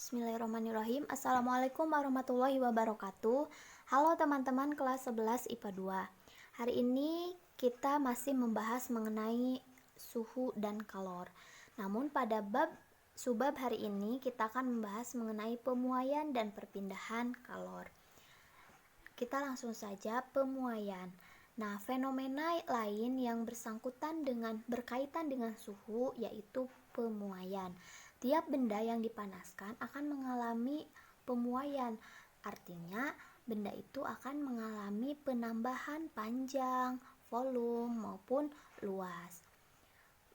Bismillahirrahmanirrahim. Assalamualaikum warahmatullahi wabarakatuh. Halo teman-teman kelas 11 IPA 2. Hari ini kita masih membahas mengenai suhu dan kalor. Namun pada subbab hari ini kita akan membahas mengenai pemuaian dan perpindahan kalor. Kita langsung saja pemuaian. Nah, fenomena lain yang berkaitan dengan suhu yaitu pemuaian. Tiap benda yang dipanaskan akan mengalami pemuaian. Artinya, benda itu akan mengalami penambahan panjang, volume, maupun luas.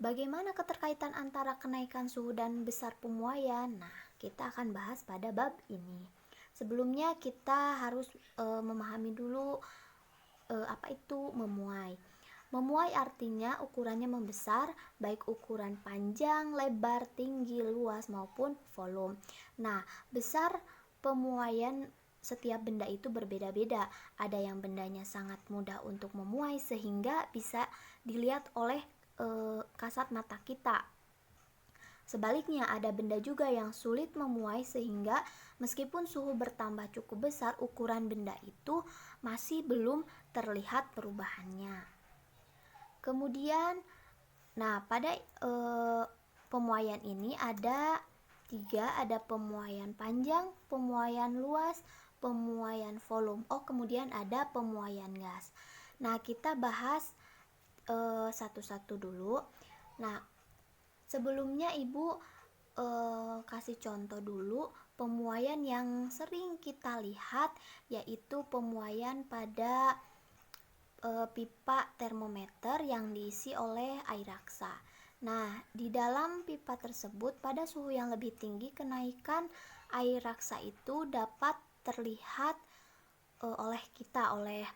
Bagaimana keterkaitan antara kenaikan suhu dan besar pemuaian? Nah, kita akan bahas pada bab ini. Sebelumnya kita harus memahami dulu apa itu memuai. Memuai artinya ukurannya membesar, baik ukuran panjang, lebar, tinggi, luas maupun volume. Nah, besar pemuaian setiap benda itu berbeda-beda. Ada yang bendanya sangat mudah untuk memuai sehingga bisa dilihat oleh kasat mata kita. Sebaliknya, ada benda juga yang sulit memuai sehingga meskipun suhu bertambah cukup besar, ukuran benda itu masih belum terlihat perubahannya. Kemudian, pada pemuaian ini ada tiga, ada pemuaian panjang, pemuaian luas, pemuaian volume. Kemudian ada pemuaian gas. Nah, kita bahas satu-satu dulu. Nah, sebelumnya Ibu kasih contoh dulu pemuaian yang sering kita lihat, yaitu pemuaian pada pipa termometer yang diisi oleh air raksa. Nah, di dalam pipa tersebut pada suhu yang lebih tinggi, kenaikan air raksa itu dapat terlihat oleh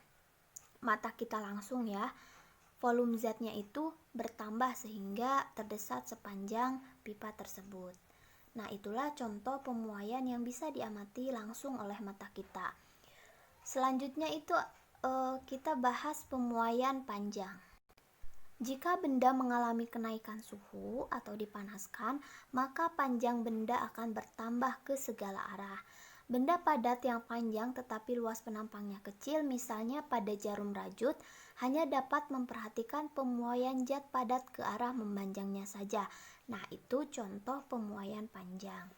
mata kita langsung ya. Volume zatnya itu bertambah sehingga terdesak sepanjang pipa tersebut. Nah, itulah contoh pemuaian yang bisa diamati langsung oleh mata kita. Selanjutnya itu kita bahas pemuaian panjang. Jika benda mengalami kenaikan suhu atau dipanaskan, maka panjang benda akan bertambah ke segala arah. Benda padat yang panjang tetapi luas penampangnya kecil, misalnya pada jarum rajut, hanya dapat memperhatikan pemuaian zat padat ke arah memanjangnya saja. Nah, itu contoh pemuaian panjang.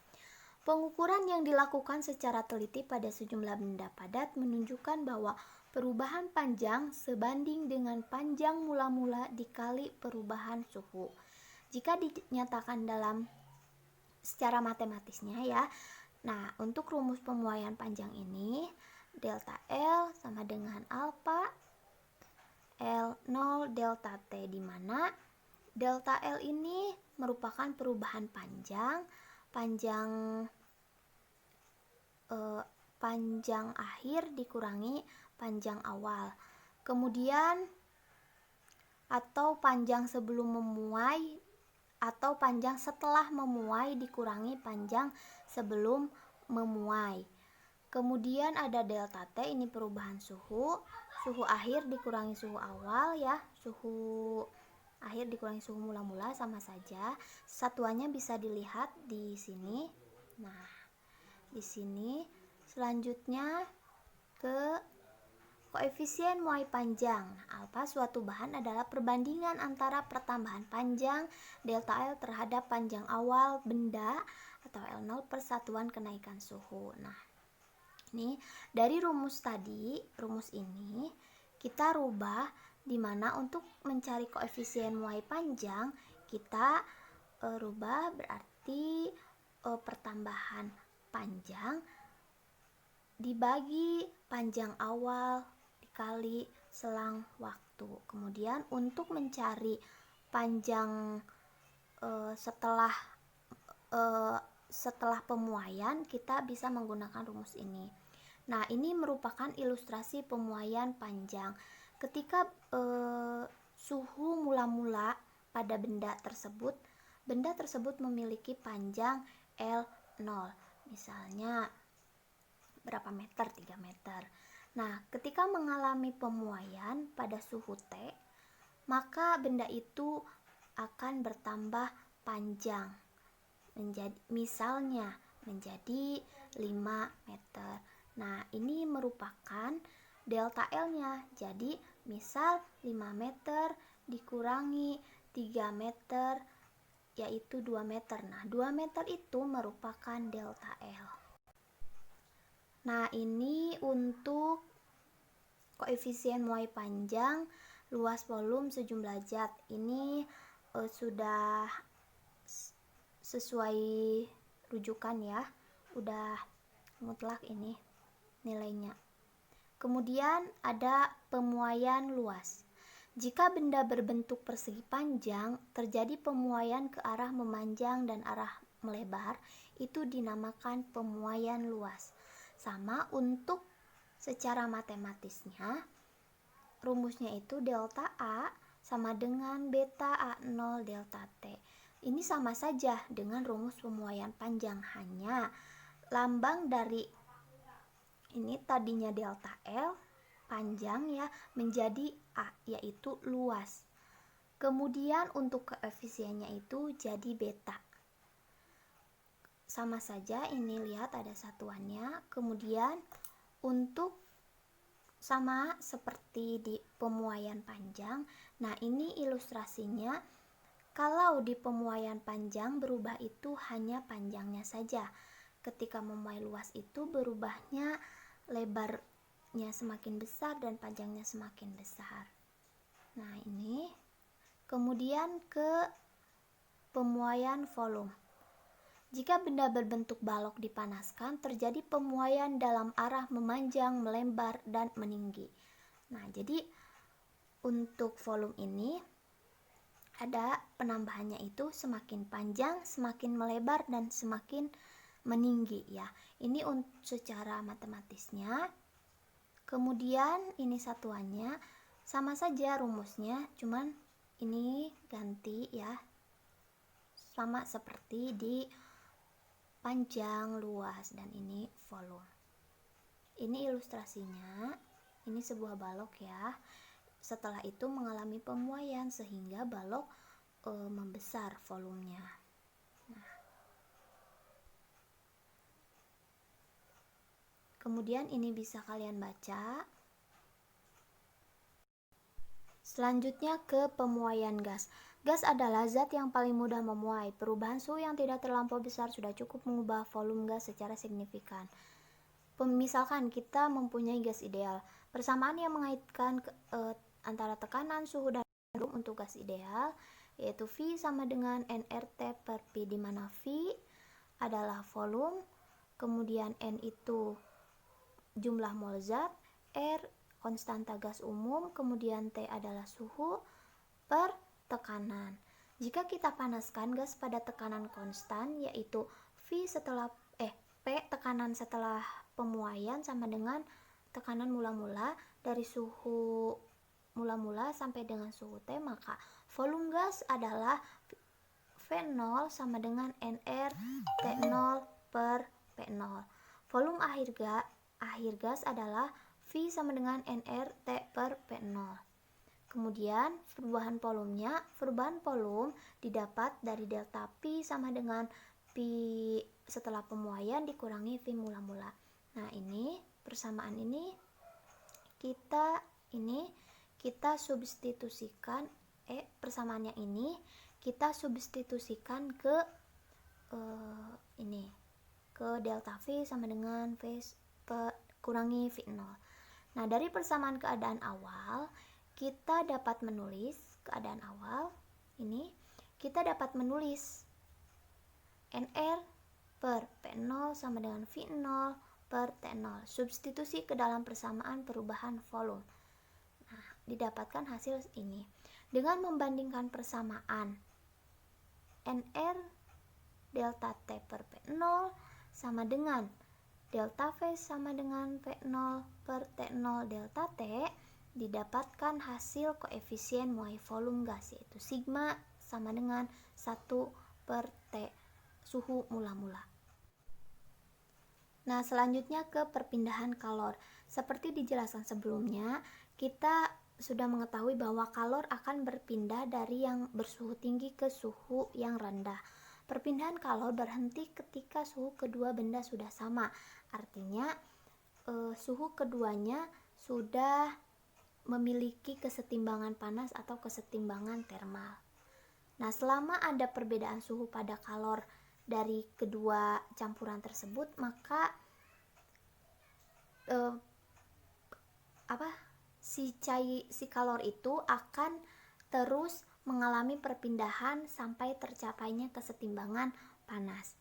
Pengukuran yang dilakukan secara teliti pada sejumlah benda padat menunjukkan bahwa perubahan panjang sebanding dengan panjang mula-mula dikali perubahan suhu. Jika dinyatakan dalam secara matematisnya ya. Nah, untuk rumus pemuaian panjang ini, delta L sama dengan alfa L0 delta T, di mana delta L ini merupakan perubahan panjang akhir dikurangi panjang awal. Kemudian atau panjang sebelum memuai atau panjang setelah memuai dikurangi panjang sebelum memuai. Kemudian ada delta T, ini perubahan suhu akhir dikurangi suhu awal ya. Suhu akhir dikurangi suhu mula-mula sama saja. Satuannya bisa dilihat di sini. Nah, di sini selanjutnya ke koefisien muai panjang. Alfa suatu bahan adalah perbandingan antara pertambahan panjang delta L terhadap panjang awal benda atau L0 per satuan kenaikan suhu. Nah, ini dari rumus ini kita rubah, di mana untuk mencari koefisien muai panjang kita rubah, berarti pertambahan panjang dibagi panjang awal dikali selang waktu. Kemudian untuk mencari panjang setelah pemuaian, kita bisa menggunakan rumus ini. Nah, ini merupakan ilustrasi pemuaian panjang. Ketika suhu mula-mula pada benda tersebut memiliki panjang L0. Misalnya berapa meter? 3 meter. Nah, ketika mengalami pemuaian pada suhu T, maka benda itu akan bertambah panjang. Misalnya menjadi 5 meter. Nah, ini merupakan delta L-nya. Jadi, misal 5 meter dikurangi 3 meter, yaitu 2 meter. Nah, 2 meter itu merupakan delta L. Nah, ini untuk koefisien muai panjang, luas volume, sejumlah zat. Ini sudah sesuai rujukan ya, udah mutlak ini nilainya. Kemudian ada pemuaian luas. Jika benda berbentuk persegi panjang, terjadi pemuaian ke arah memanjang dan arah melebar, itu dinamakan pemuaian luas. Sama untuk secara matematisnya, rumusnya itu delta A sama dengan beta A0 delta T. Ini sama saja dengan rumus pemuaian panjang, hanya lambang dari ini tadinya delta L panjang ya menjadi A, yaitu luas. Kemudian untuk koefisiennya itu jadi beta. Sama saja, ini lihat ada satuannya. Kemudian untuk sama seperti di pemuaian panjang. Nah, ini ilustrasinya. Kalau di pemuaian panjang berubah itu hanya panjangnya saja. Ketika memuai luas itu berubahnya lebarnya semakin besar dan panjangnya semakin besar. Nah, ini. Kemudian ke pemuaian volume. Jika benda berbentuk balok dipanaskan, terjadi pemuaian dalam arah memanjang, melembar, dan meninggi. Nah, jadi untuk volume ini ada penambahannya itu semakin panjang, semakin melebar, dan semakin meninggi ya. Ini secara matematisnya. Kemudian ini satuannya sama saja rumusnya, cuman ini ganti ya. Sama seperti di panjang, luas, dan ini volume. Ini ilustrasinya. Ini sebuah balok ya. Setelah itu mengalami pemuaian sehingga balok membesar volumenya. Nah. Kemudian ini bisa kalian baca. Selanjutnya ke pemuaian gas. Gas adalah zat yang paling mudah memuai. Perubahan suhu yang tidak terlampau besar sudah cukup mengubah volume gas secara signifikan. Misalkan kita mempunyai gas ideal. Persamaan yang mengaitkan antara tekanan, suhu, dan volume untuk gas ideal, yaitu V sama dengan nRT per P, di mana V adalah volume, kemudian N itu jumlah mol zat, R konstanta gas umum, kemudian T adalah suhu per tekanan. Jika kita panaskan gas pada tekanan konstan, yaitu V setelah P tekanan setelah pemuaian sama dengan tekanan mula-mula dari suhu mula-mula sampai dengan suhu T, maka volume gas adalah V0 sama dengan nR T0 per P0. Volume akhir gas adalah V sama dengan nR T per P0. Kemudian perubahan volume didapat dari delta P sama dengan P setelah pemuaian dikurangi V mula-mula. Nah, ini persamaan ini kita substitusikan persamaannya ini kita substitusikan ke ke delta V sama dengan V kurangi V0. Nah, dari persamaan keadaan awal kita dapat menulis nR per P0 sama dengan V0 per T0. Substitusi ke dalam persamaan perubahan volume. Nah, didapatkan hasil ini. Dengan membandingkan persamaan nR delta T per P0 sama dengan delta V sama dengan P0 per T0 delta T, didapatkan hasil koefisien muai volume gas, yaitu sigma sama dengan 1 per T, suhu mula-mula. Nah, selanjutnya ke perpindahan kalor. Seperti dijelaskan sebelumnya, kita sudah mengetahui bahwa kalor akan berpindah dari yang bersuhu tinggi ke suhu yang rendah. Perpindahan kalor berhenti ketika suhu kedua benda sudah sama. Artinya suhu keduanya sudah memiliki kesetimbangan panas atau kesetimbangan termal. Nah, selama ada perbedaan suhu pada kalor dari kedua campuran tersebut, maka si kalor itu akan terus mengalami perpindahan sampai tercapainya kesetimbangan panas.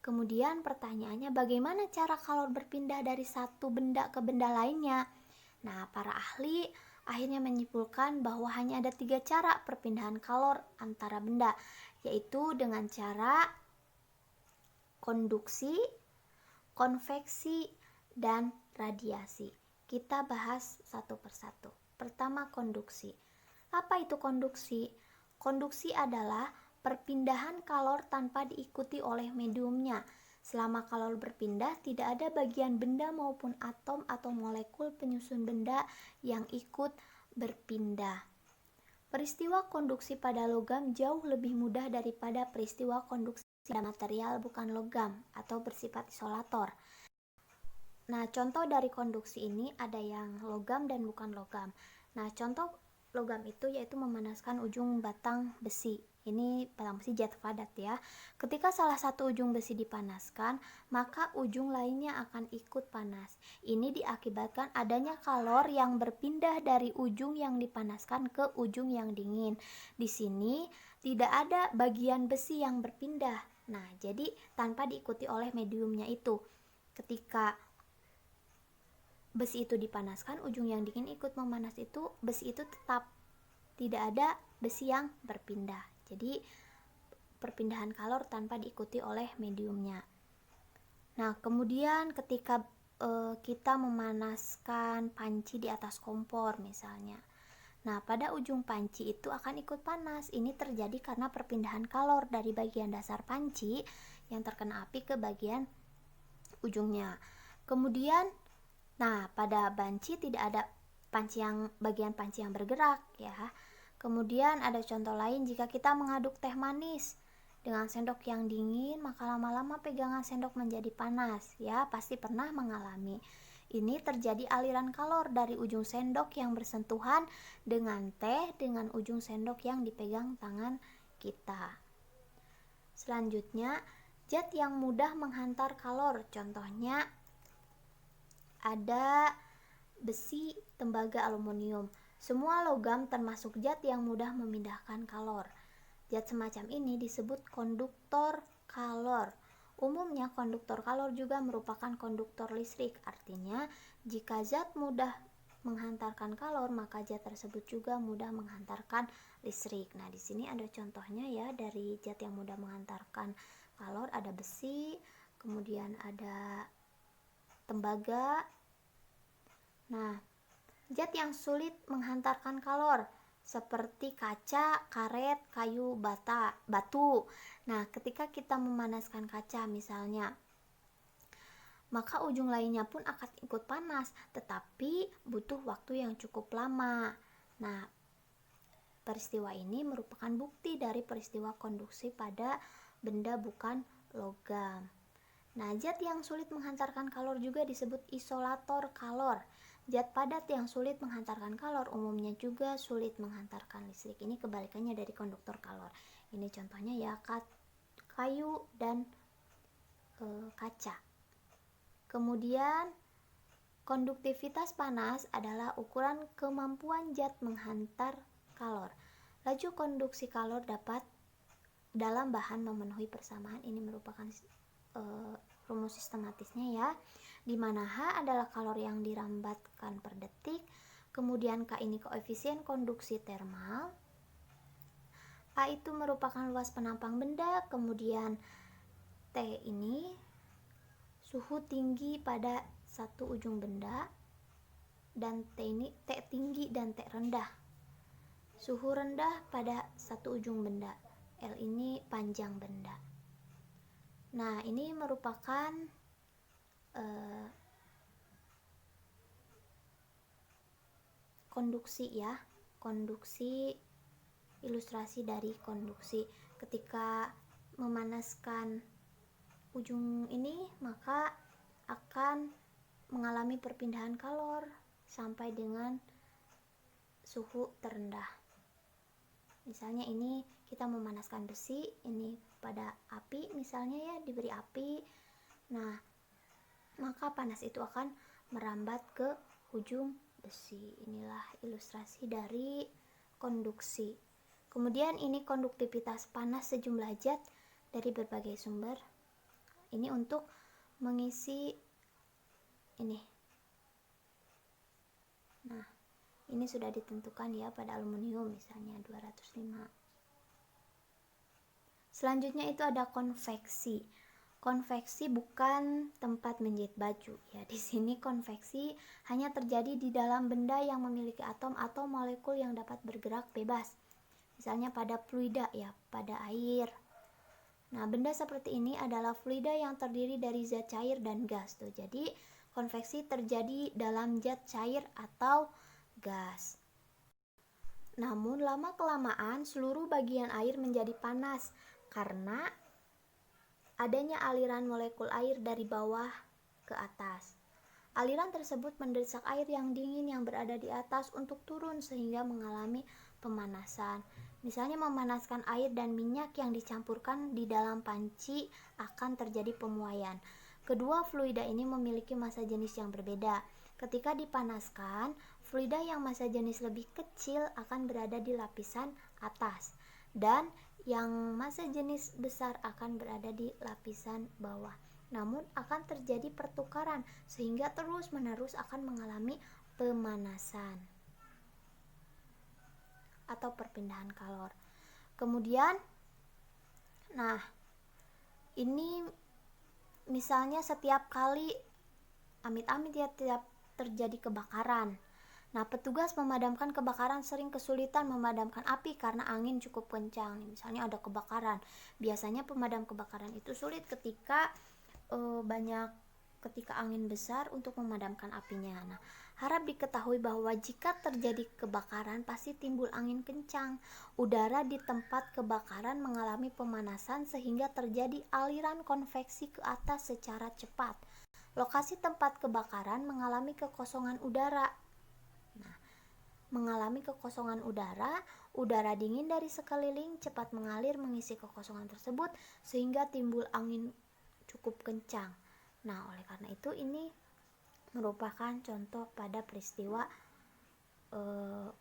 Kemudian pertanyaannya, bagaimana cara kalor berpindah dari satu benda ke benda lainnya? Nah, para ahli akhirnya menyimpulkan bahwa hanya ada 3 cara perpindahan kalor antara benda, yaitu dengan cara konduksi, konveksi, dan radiasi. Kita bahas satu persatu. Pertama, konduksi. Apa itu konduksi? Konduksi adalah perpindahan kalor tanpa diikuti oleh mediumnya. Selama kalor berpindah, tidak ada bagian benda maupun atom atau molekul penyusun benda yang ikut berpindah. Peristiwa konduksi pada logam jauh lebih mudah daripada peristiwa konduksi pada material bukan logam atau bersifat isolator. Nah, contoh dari konduksi ini ada yang logam dan bukan logam. Nah, contoh logam itu yaitu memanaskan ujung batang besi. Ini batang besi zat padat ya. Ketika salah satu ujung besi dipanaskan, maka ujung lainnya akan ikut panas. Ini diakibatkan adanya kalor yang berpindah dari ujung yang dipanaskan ke ujung yang dingin. Di sini tidak ada bagian besi yang berpindah. Nah, jadi tanpa diikuti oleh mediumnya itu. Ketika besi itu dipanaskan, ujung yang dingin ikut memanas itu, besi itu tetap tidak ada besi yang berpindah. Jadi perpindahan kalor tanpa diikuti oleh mediumnya. Nah, kemudian ketika kita memanaskan panci di atas kompor misalnya. Nah, pada ujung panci itu akan ikut panas. Ini terjadi karena perpindahan kalor dari bagian dasar panci yang terkena api ke bagian ujungnya. Kemudian pada panci tidak ada bagian panci yang bergerak ya. Kemudian ada contoh lain, jika kita mengaduk teh manis dengan sendok yang dingin, maka lama-lama pegangan sendok menjadi panas ya, pasti pernah mengalami. Ini terjadi aliran kalor dari ujung sendok yang bersentuhan dengan teh dengan ujung sendok yang dipegang tangan kita. Selanjutnya, zat yang mudah menghantar kalor, contohnya ada besi, tembaga, aluminium. Semua logam termasuk zat yang mudah memindahkan kalor. Zat semacam ini disebut konduktor kalor. Umumnya konduktor kalor juga merupakan konduktor listrik. Artinya, jika zat mudah menghantarkan kalor, maka zat tersebut juga mudah menghantarkan listrik. Nah, di sini ada contohnya ya dari zat yang mudah menghantarkan kalor, ada besi, kemudian ada tembaga. Nah, zat yang sulit menghantarkan kalor seperti kaca, karet, kayu, batu. Nah, ketika kita memanaskan kaca misalnya, maka ujung lainnya pun akan ikut panas, tetapi butuh waktu yang cukup lama. Nah, peristiwa ini merupakan bukti dari peristiwa konduksi pada benda bukan logam. Nah, zat yang sulit menghantarkan kalor juga disebut isolator kalor. Zat padat yang sulit menghantarkan kalor umumnya juga sulit menghantarkan listrik. Ini kebalikannya dari konduktor kalor. Ini contohnya ya, kayu dan kaca. Kemudian, konduktivitas panas adalah ukuran kemampuan zat menghantar kalor. Laju konduksi kalor dapat dalam bahan memenuhi persamaan. Ini merupakan rumus sistematisnya ya, di mana H adalah kalor yang dirambatkan per detik, kemudian K ini koefisien konduksi termal, A itu merupakan luas penampang benda, kemudian T ini suhu tinggi pada satu ujung benda, dan T ini T tinggi dan T rendah, suhu rendah pada satu ujung benda, L ini panjang benda. Nah, ini merupakan konduksi ya, konduksi, ilustrasi dari konduksi. Ketika memanaskan ujung ini, maka akan mengalami perpindahan kalor sampai dengan suhu terendah. Misalnya ini kita memanaskan besi, ini pada api misalnya ya, diberi api. Nah, maka panas itu akan merambat ke ujung besi. Inilah ilustrasi dari konduksi. Kemudian ini konduktivitas panas sejumlah zat dari berbagai sumber. Ini untuk mengisi ini. Nah, ini sudah ditentukan ya pada aluminium misalnya 205. Selanjutnya itu ada konveksi. Konveksi bukan tempat menjahit baju ya. Di sini konveksi hanya terjadi di dalam benda yang memiliki atom atau molekul yang dapat bergerak bebas. Misalnya pada fluida ya, pada air. Nah, benda seperti ini adalah fluida yang terdiri dari zat cair dan gas tuh. Jadi, konveksi terjadi dalam zat cair atau gas. Namun, lama-kelamaan seluruh bagian air menjadi panas karena adanya aliran molekul air dari bawah ke atas. Aliran tersebut mendesak air yang dingin yang berada di atas untuk turun sehingga mengalami pemanasan. Misalnya memanaskan air dan minyak yang dicampurkan di dalam panci akan terjadi pemuaian. Kedua fluida ini memiliki massa jenis yang berbeda. Ketika dipanaskan, fluida yang massa jenis lebih kecil akan berada di lapisan atas dan yang massa jenis besar akan berada di lapisan bawah. Namun akan terjadi pertukaran sehingga terus-menerus akan mengalami pemanasan atau perpindahan kalor. Kemudian, nah, ini misalnya setiap kali amit-amit ya tiap terjadi kebakaran. Nah, petugas memadamkan kebakaran sering kesulitan memadamkan api karena angin cukup kencang. Misalnya ada kebakaran. Biasanya pemadam kebakaran itu sulit ketika ketika angin besar untuk memadamkan apinya. Nah, harap diketahui bahwa jika terjadi kebakaran pasti timbul angin kencang. Udara di tempat kebakaran mengalami pemanasan sehingga terjadi aliran konveksi ke atas secara cepat. Lokasi tempat kebakaran mengalami kekosongan udara. Nah, mengalami kekosongan udara dingin dari sekeliling cepat mengalir mengisi kekosongan tersebut sehingga timbul angin cukup kencang. Nah, oleh karena itu ini merupakan contoh pada peristiwa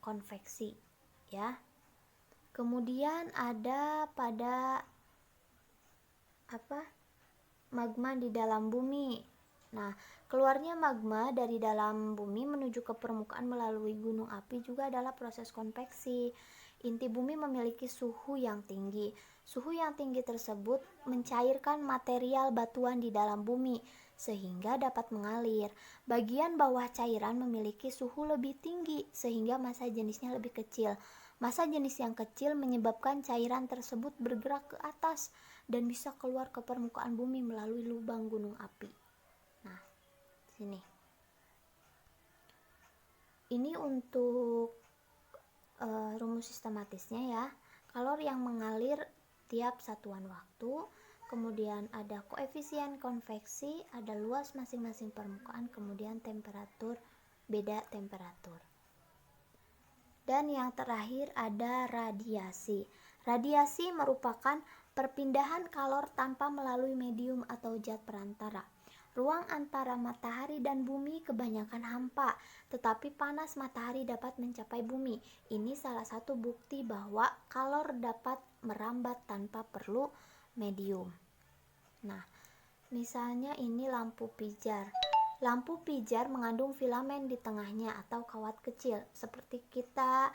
konveksi ya. Kemudian ada pada magma di dalam bumi. Nah, keluarnya magma dari dalam bumi menuju ke permukaan melalui gunung api juga adalah proses konveksi. Inti bumi memiliki suhu yang tinggi. Suhu yang tinggi tersebut mencairkan material batuan di dalam bumi sehingga dapat mengalir. Bagian bawah cairan memiliki suhu lebih tinggi sehingga massa jenisnya lebih kecil. Massa jenis yang kecil menyebabkan cairan tersebut bergerak ke atas dan bisa keluar ke permukaan bumi melalui lubang gunung api. Nah, sini. Ini untuk rumus sistematisnya ya. Kalor yang mengalir tiap satuan waktu, kemudian ada koefisien konveksi, ada luas masing-masing permukaan, kemudian temperatur, beda temperatur. Dan yang terakhir ada radiasi. Radiasi merupakan perpindahan kalor tanpa melalui medium atau zat perantara. Ruang antara matahari dan bumi kebanyakan hampa, tetapi panas matahari dapat mencapai bumi. Ini salah satu bukti bahwa kalor dapat merambat tanpa perlu medium. Nah, misalnya ini lampu pijar. Lampu pijar mengandung filamen di tengahnya atau kawat kecil. Seperti kita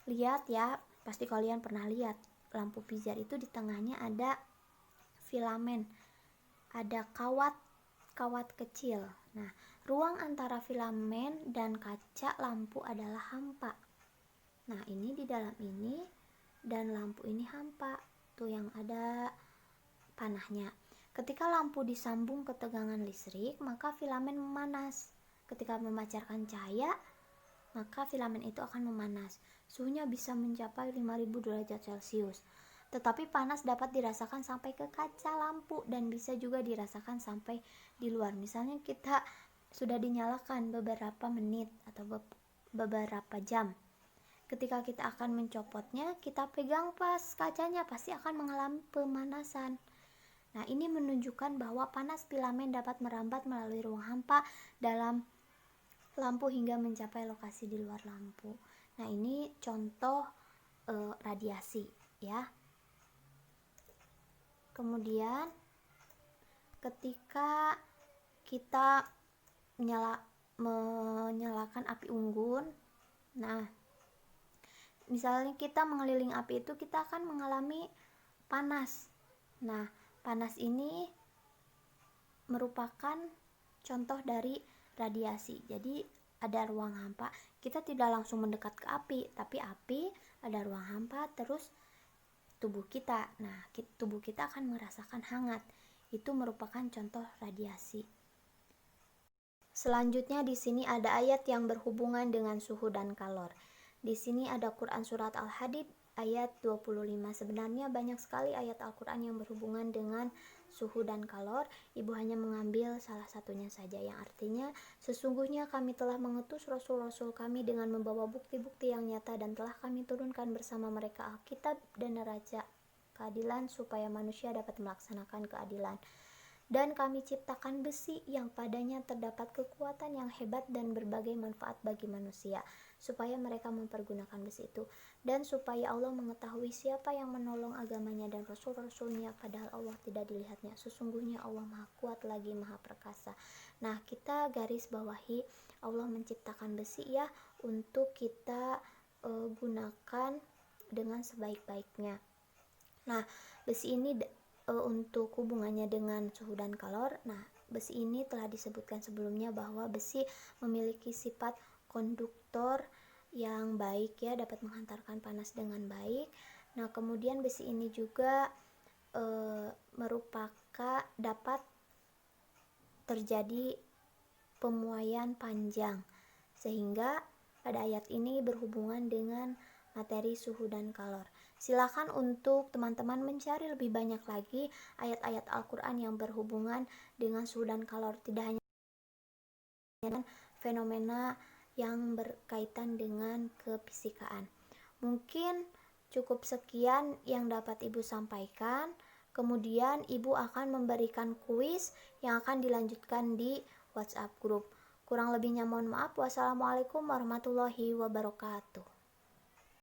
lihat ya, pasti kalian pernah lihat. Lampu pijar itu di tengahnya ada filamen, ada kawat kecil. Nah, ruang antara filamen dan kaca lampu adalah hampa. Nah, ini di dalam ini dan lampu ini hampa. Tuh yang ada panahnya. Ketika lampu disambung ke tegangan listrik, maka filamen memanas. Ketika memancarkan cahaya, maka filamen itu akan memanas. Suhunya bisa mencapai 5000 derajat Celcius. Tetapi panas dapat dirasakan sampai ke kaca lampu dan bisa juga dirasakan sampai di luar. Misalnya kita sudah dinyalakan beberapa menit atau beberapa jam. Ketika kita akan mencopotnya, kita pegang pas kacanya pasti akan mengalami pemanasan. Nah, ini menunjukkan bahwa panas filamen dapat merambat melalui ruang hampa dalam lampu hingga mencapai lokasi di luar lampu. Nah, ini contoh radiasi ya. Kemudian ketika kita menyalakan api unggun, nah misalnya kita mengelilingi api itu, kita akan mengalami panas. Nah, panas ini merupakan contoh dari radiasi. Jadi ada ruang hampa, kita tidak langsung mendekat ke api, tapi api, ada ruang hampa, terus tubuh kita. Nah, tubuh kita akan merasakan hangat. Itu merupakan contoh radiasi. Selanjutnya di sini ada ayat yang berhubungan dengan suhu dan kalor. Di sini ada Quran surat Al-Hadid ayat 25. Sebenarnya banyak sekali ayat Al-Quran yang berhubungan dengan suhu dan kalor. Ibu hanya mengambil salah satunya saja, yang artinya sesungguhnya kami telah mengutus rasul-rasul kami dengan membawa bukti-bukti yang nyata, dan telah kami turunkan bersama mereka Alkitab dan neraca keadilan supaya manusia dapat melaksanakan keadilan. Dan kami ciptakan besi yang padanya terdapat kekuatan yang hebat dan berbagai manfaat bagi manusia, supaya mereka mempergunakan besi itu, dan supaya Allah mengetahui siapa yang menolong agamanya dan rasul-rasulnya, padahal Allah tidak dilihatnya. Sesungguhnya Allah Maha Kuat lagi Maha Perkasa. Nah, kita garis bawahi Allah menciptakan besi ya, untuk kita gunakan dengan sebaik-baiknya. Nah, besi ini untuk hubungannya dengan suhu dan kalor. Nah, besi ini telah disebutkan sebelumnya bahwa besi memiliki sifat konduktor yang baik ya, dapat menghantarkan panas dengan baik. Nah, kemudian besi ini juga merupakan dapat terjadi pemuaian panjang, sehingga pada ayat ini berhubungan dengan materi suhu dan kalor. Silakan untuk teman-teman mencari lebih banyak lagi ayat-ayat Al-Quran yang berhubungan dengan suhu dan kalor, tidak hanya dengan fenomena yang berkaitan dengan kefisikaan. Mungkin cukup sekian yang dapat Ibu sampaikan. Kemudian Ibu akan memberikan kuis yang akan dilanjutkan di WhatsApp group. Kurang lebihnya mohon maaf. Wassalamualaikum warahmatullahi wabarakatuh.